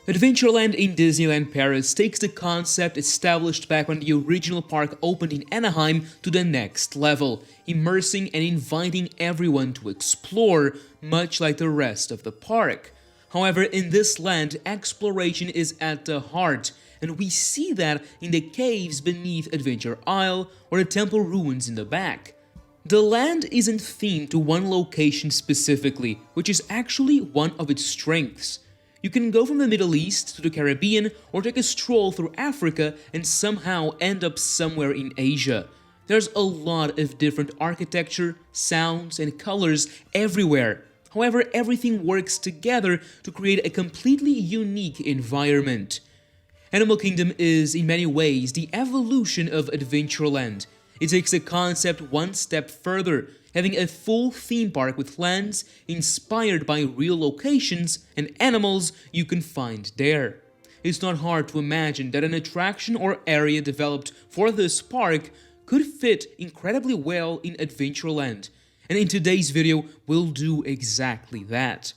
Adventureland in Disneyland Paris takes the concept established back when the original park opened in Anaheim to the next level, immersing and inviting everyone to explore, much like the rest of the park. However, in this land, exploration is at the heart, and we see that in the caves beneath Adventure Isle or the temple ruins in the back. The land isn't themed to one location specifically, which is actually one of its strengths. You can go from the Middle East to the Caribbean or take a stroll through Africa and somehow end up somewhere in Asia. There's a lot of different architecture, sounds, and colors everywhere. However, everything works together to create a completely unique environment. Animal Kingdom is, in many ways, the evolution of Adventureland. It takes the concept one step further, having a full theme park with lands inspired by real locations and animals you can find there. It's not hard to imagine that an attraction or area developed for this park could fit incredibly well in Adventureland, and in today's video we'll do exactly that.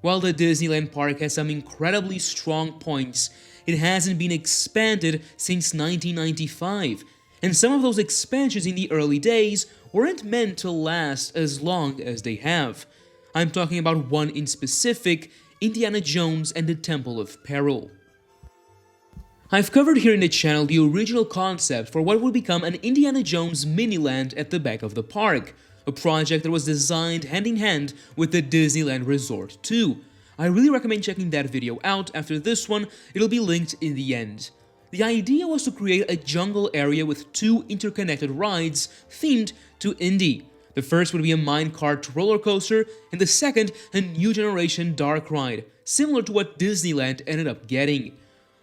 While the Disneyland park has some incredibly strong points, it hasn't been expanded since 1995, and some of those expansions in the early days weren't meant to last as long as they have. I'm talking about one in specific, Indiana Jones and the Temple of Peril. I've covered here in the channel the original concept for what would become an Indiana Jones mini-land at the back of the park, a project that was designed hand-in-hand with the Disneyland Resort 2. I really recommend checking that video out after this one, it'll be linked in the end. The idea was to create a jungle area with two interconnected rides themed to Indy. The first would be a minecart roller coaster, and the second a new generation dark ride, similar to what Disneyland ended up getting.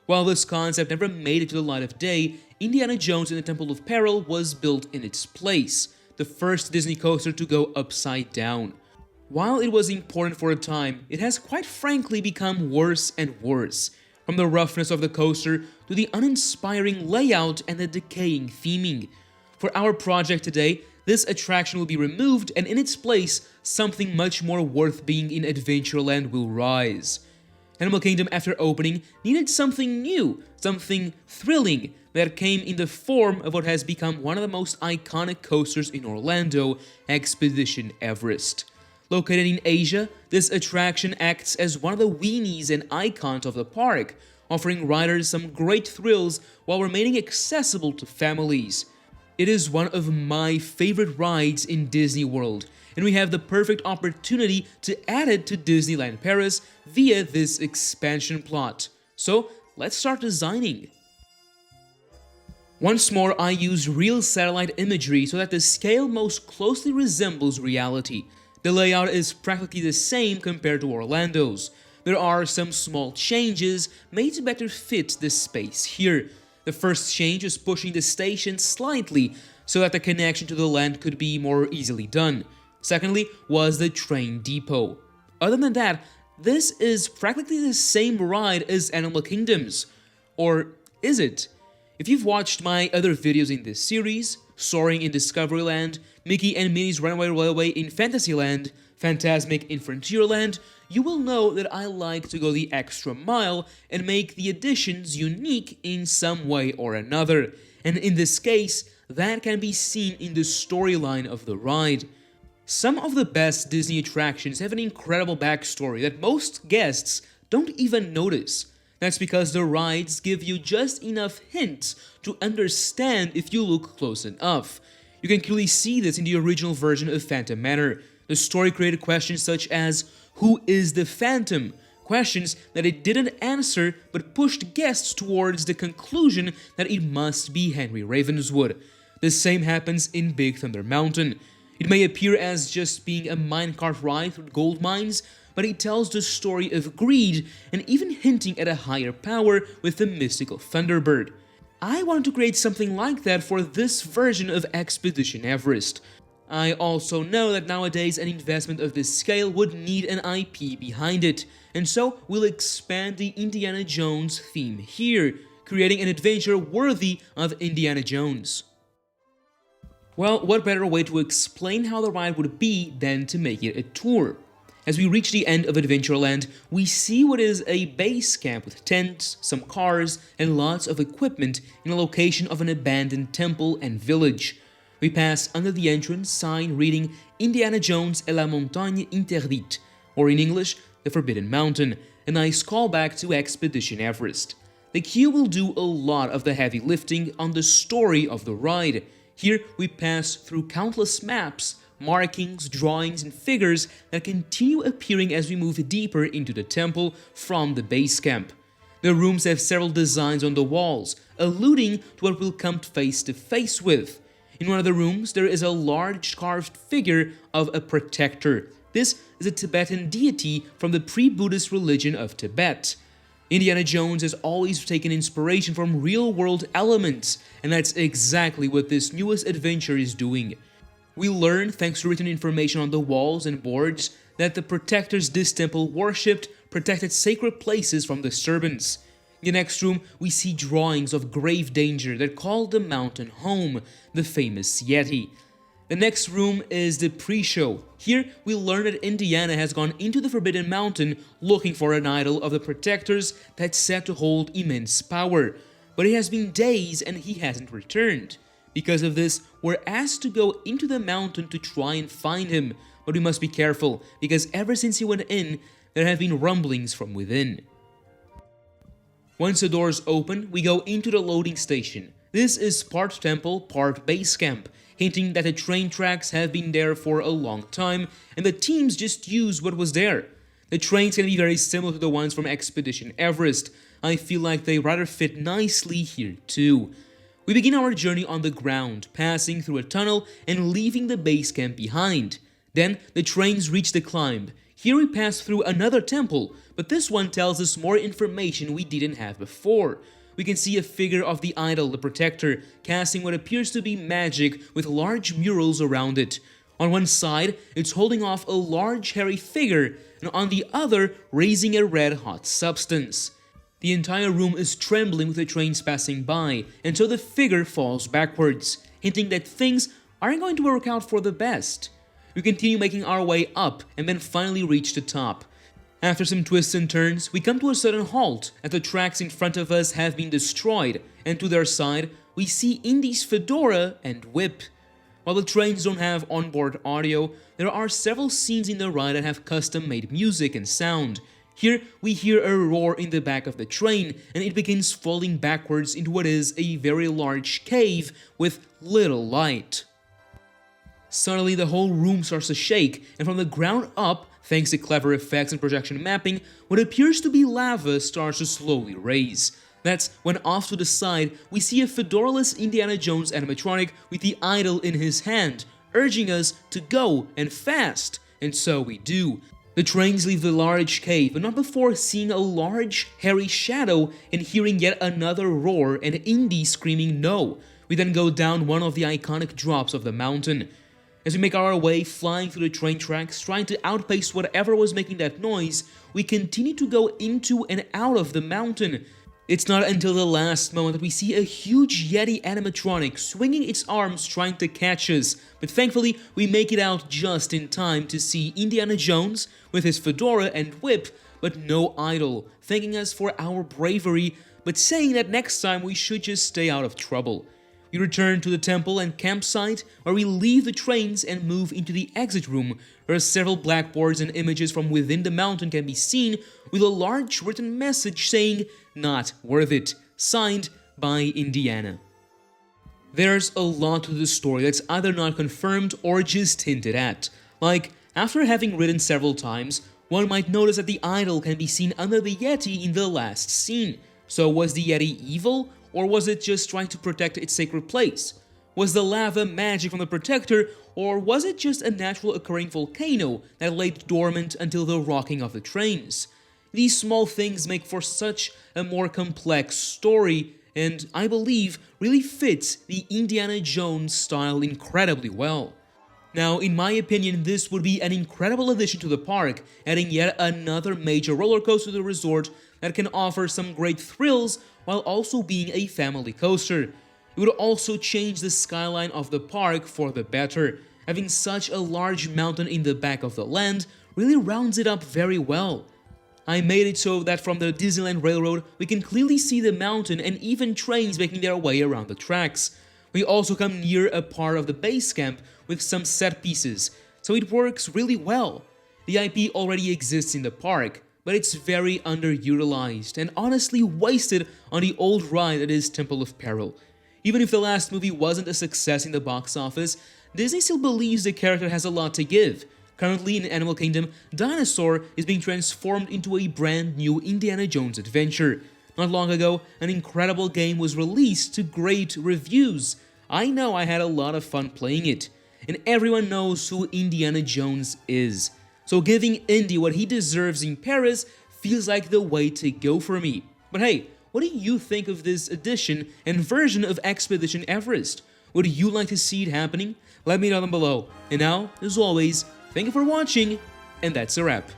While this concept never made it to the light of day, Indiana Jones and the Temple of Peril was built in its place, the first Disney coaster to go upside down. While it was important for a time, it has quite frankly become worse and worse, from the roughness of the coaster to the uninspiring layout and the decaying theming. For our project today, this attraction will be removed, and in its place, something much more worth being in Adventureland will rise. Animal Kingdom, after opening, needed something new, something thrilling, that came in the form of what has become one of the most iconic coasters in Orlando, Expedition Everest. Located in Asia, this attraction acts as one of the weenies and icons of the park, offering riders some great thrills while remaining accessible to families. It is one of my favorite rides in Disney World, and we have the perfect opportunity to add it to Disneyland Paris via this expansion plot. So let's start designing. Once more, I use real satellite imagery so that the scale most closely resembles reality. The layout is practically the same compared to Orlando's. There are some small changes made to better fit the space here. The first change is pushing the station slightly so that the connection to the land could be more easily done. Secondly was the train depot. Other than that, this is practically the same ride as Animal Kingdom's. Or is it? If you've watched my other videos in this series, Soaring in Discoveryland, Mickey and Minnie's Runaway Railway in Fantasyland, Fantasmic in Frontierland, you will know that I like to go the extra mile and make the additions unique in some way or another, and in this case, that can be seen in the storyline of the ride. Some of the best Disney attractions have an incredible backstory that most guests don't even notice. That's because the rides give you just enough hints to understand if you look close enough. You can clearly see this in the original version of Phantom Manor. The story created questions such as, who is the Phantom? Questions that it didn't answer but pushed guests towards the conclusion that it must be Henry Ravenswood. The same happens in Big Thunder Mountain. It may appear as just being a minecart ride through gold mines, but it tells the story of greed and even hinting at a higher power with the mystical Thunderbird. I wanted to create something like that for this version of Expedition Everest. I also know that nowadays an investment of this scale would need an IP behind it, and so we'll expand the Indiana Jones theme here, creating an adventure worthy of Indiana Jones. Well, what better way to explain how the ride would be than to make it a tour? As we reach the end of Adventureland, we see what is a base camp with tents, some cars, and lots of equipment in a location of an abandoned temple and village. We pass under the entrance sign reading Indiana Jones et la Montagne Interdite, or in English, the Forbidden Mountain, a nice callback to Expedition Everest. The queue will do a lot of the heavy lifting on the story of the ride. Here we pass through countless maps, markings, drawings, and figures that continue appearing as we move deeper into the temple from the base camp. The rooms have several designs on the walls, alluding to what we'll come face to face with. In one of the rooms, there is a large carved figure of a protector. This is a Tibetan deity from the pre-Buddhist religion of Tibet. Indiana Jones has always taken inspiration from real-world elements, and that's exactly what this newest adventure is doing. We learn, thanks to written information on the walls and boards, that the protectors this temple worshipped protected sacred places from disturbance. In the next room, we see drawings of grave danger that call the mountain home, the famous Yeti. The next room is the pre-show. Here, we learn that Indiana has gone into the Forbidden Mountain looking for an idol of the protectors that's said to hold immense power. But it has been days and he hasn't returned. Because of this, we're asked to go into the mountain to try and find him, but we must be careful, because ever since he went in, there have been rumblings from within. Once the doors open, we go into the loading station. This is part temple, part base camp, hinting that the train tracks have been there for a long time, and the teams just used what was there. The trains can be very similar to the ones from Expedition Everest. I feel like they rather fit nicely here too. We begin our journey on the ground, passing through a tunnel and leaving the base camp behind. Then the trains reach the climb. Here we pass through another temple, but this one tells us more information we didn't have before. We can see a figure of the idol, the protector, casting what appears to be magic with large murals around it. On one side, it's holding off a large hairy figure, and on the other, raising a red-hot substance. The entire room is trembling with the trains passing by, and so the figure falls backwards, hinting that things aren't going to work out for the best. We continue making our way up, and then finally reach the top. After some twists and turns, we come to a sudden halt, as the tracks in front of us have been destroyed, and to their side, we see Indy's fedora and whip. While the trains don't have onboard audio, there are several scenes in the ride that have custom-made music and sound. Here, we hear a roar in the back of the train, and it begins falling backwards into what is a very large cave with little light. Suddenly, the whole room starts to shake, and from the ground up, thanks to clever effects and projection mapping, what appears to be lava starts to slowly raise. That's when off to the side, we see a fedoraless Indiana Jones animatronic with the idol in his hand, urging us to go and fast, and so we do. The trains leave the large cave, but not before seeing a large, hairy shadow and hearing yet another roar and Indy screaming no. We then go down one of the iconic drops of the mountain. As we make our way flying through the train tracks, trying to outpace whatever was making that noise, we continue to go into and out of the mountain. It's not until the last moment that we see a huge Yeti animatronic swinging its arms trying to catch us, but thankfully we make it out just in time to see Indiana Jones with his fedora and whip, but no idol, thanking us for our bravery, but saying that next time we should just stay out of trouble. We return to the temple and campsite, where we leave the trains and move into the exit room, where several blackboards and images from within the mountain can be seen, with a large written message saying, "Not worth it," signed by Indiana. There's a lot to the story that's either not confirmed or just hinted at. Like, after having ridden several times, one might notice that the idol can be seen under the Yeti in the last scene. So was the Yeti evil, or was it just trying to protect its sacred place? Was the lava magic from the protector, or was it just a natural occurring volcano that laid dormant until the rocking of the trains? These small things make for such a more complex story, and I believe really fits the Indiana Jones style incredibly well. Now, in my opinion, this would be an incredible addition to the park, adding yet another major roller coaster to the resort that can offer some great thrills while also being a family coaster. It would also change the skyline of the park for the better. Having such a large mountain in the back of the land really rounds it up very well. I made it so that from the Disneyland Railroad we can clearly see the mountain and even trains making their way around the tracks. We also come near a part of the base camp with some set pieces, so it works really well. The IP already exists in the park, but it's very underutilized and honestly wasted on the old ride that is Temple of Peril. Even if the last movie wasn't a success in the box office, Disney still believes the character has a lot to give. Currently in Animal Kingdom, Dinosaur is being transformed into a brand new Indiana Jones adventure. Not long ago, an incredible game was released to great reviews. I know I had a lot of fun playing it, and everyone knows who Indiana Jones is. So giving Indy what he deserves in Paris feels like the way to go for me. But hey, what do you think of this edition and version of Expedition Everest? Would you like to see it happening? Let me know down below. And now, as always, thank you for watching, and that's a wrap.